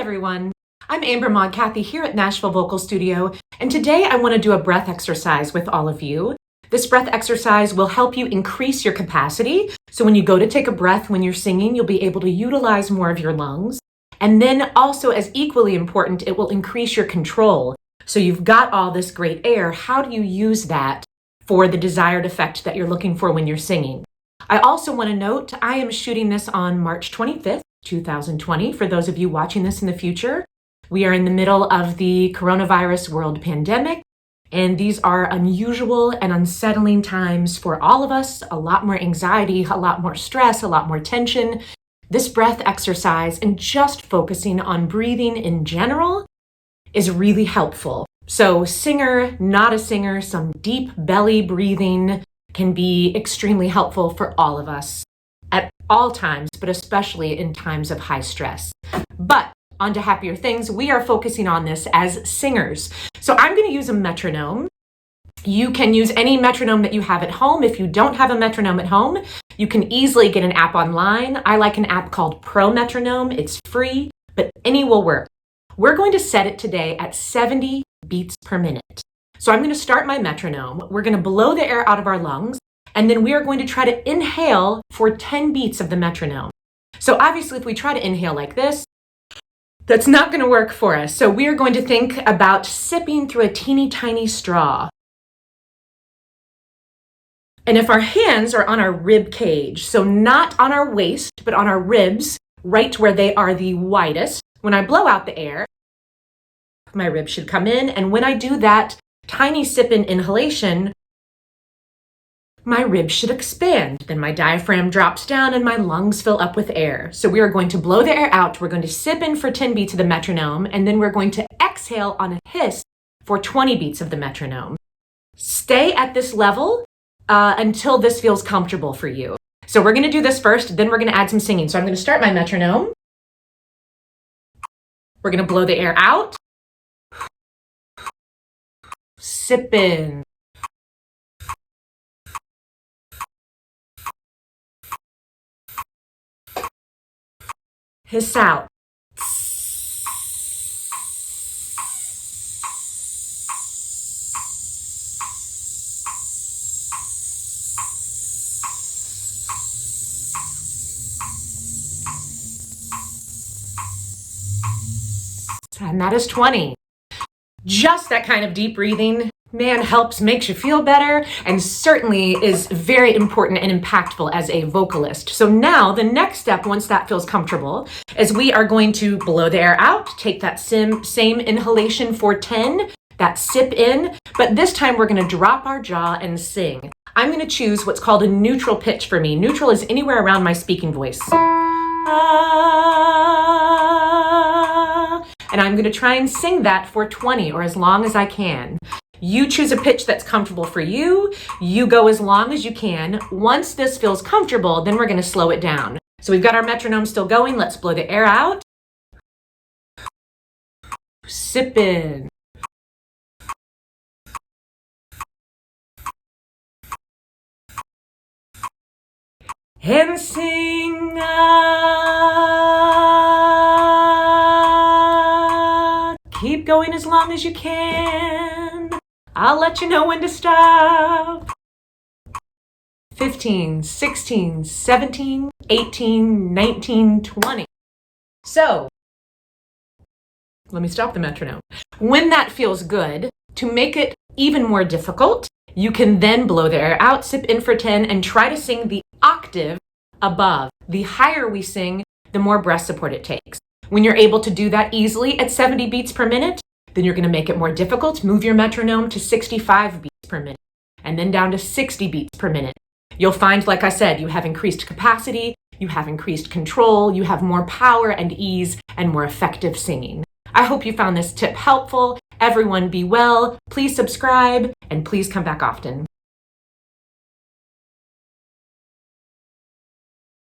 everyone. I'm Amber Maud Cathy here at Nashville Vocal Studio, and today I want to do a breath exercise with all of you. This breath exercise will help you increase your capacity, so when you go to take a breath when you're singing, you'll be able to utilize more of your lungs. And then also, as equally important, it will increase your control. So you've got all this great air. How do you use that for the desired effect that you're looking for when you're singing? I also want to note I am shooting this on March 25th, 2020, for those of you watching this in the future. We are in the middle of the coronavirus world pandemic, and these are unusual and unsettling times for all of us. A lot more anxiety, a lot more stress, a lot more tension. This breath exercise and just focusing on breathing in general is really helpful. So singer, not a singer, some deep belly breathing can be extremely helpful for all of us at all times, but especially in times of high stress. But on to happier things, we are focusing on this as singers. So I'm going to use a metronome. You can use any metronome that you have at home. If you don't have a metronome at home, you can easily get an app online. I like an app called Pro Metronome. It's free, but any will work. We're going to set it today at 70 beats per minute. So I'm going to start my metronome. We're going to blow the air out of our lungs, and then we are going to try to inhale for 10 beats of the metronome. So obviously, if we try to inhale like this, that's not going to work for us. So we are going to think about sipping through a teeny tiny straw. And if our hands are on our rib cage, so not on our waist, but on our ribs, right where they are the widest, when I blow out the air, my ribs should come in. And when I do that tiny sip in inhalation, my ribs should expand. Then my diaphragm drops down and my lungs fill up with air. So we are going to blow the air out. We're going to sip in for 10 beats of the metronome, and then we're going to exhale on a hiss for 20 beats of the metronome. Stay at this level until this feels comfortable for you. So we're going to do this first, then we're going to add some singing. So I'm going to start my metronome. We're going to blow the air out. Sip in. Hiss out. And that is 20. Just that kind of deep breathing, man, makes you feel better, and certainly is very important and impactful as a vocalist. So now the next step, once that feels comfortable, is we are going to blow the air out, take that same inhalation for 10, that sip in, but this time we're going to drop our jaw and sing. I'm going to choose what's called a neutral pitch for me. Neutral is anywhere around my speaking voice. And I'm going to try and sing that for 20 or as long as I can. You choose a pitch that's comfortable for you. You go as long as you can. Once this feels comfortable, then we're going to slow it down. So we've got our metronome still going. Let's blow the air out. Sip in. And sing Keep going as long as you can. I'll let you know when to stop. 15, 16, 17, 18, 19, 20. So, let me stop the metronome. When that feels good, to make it even more difficult, you can then blow the air out, sip in for 10, and try to sing the octave above. The higher we sing, the more breath support it takes. When you're able to do that easily at 70 beats per minute, then you're going to make it more difficult. Move your metronome to 65 beats per minute, and then down to 60 beats per minute. You'll find, like I said, you have increased capacity, you have increased control, you have more power and ease, and more effective singing. I hope you found this tip helpful. Everyone be well. Please subscribe, and please come back often.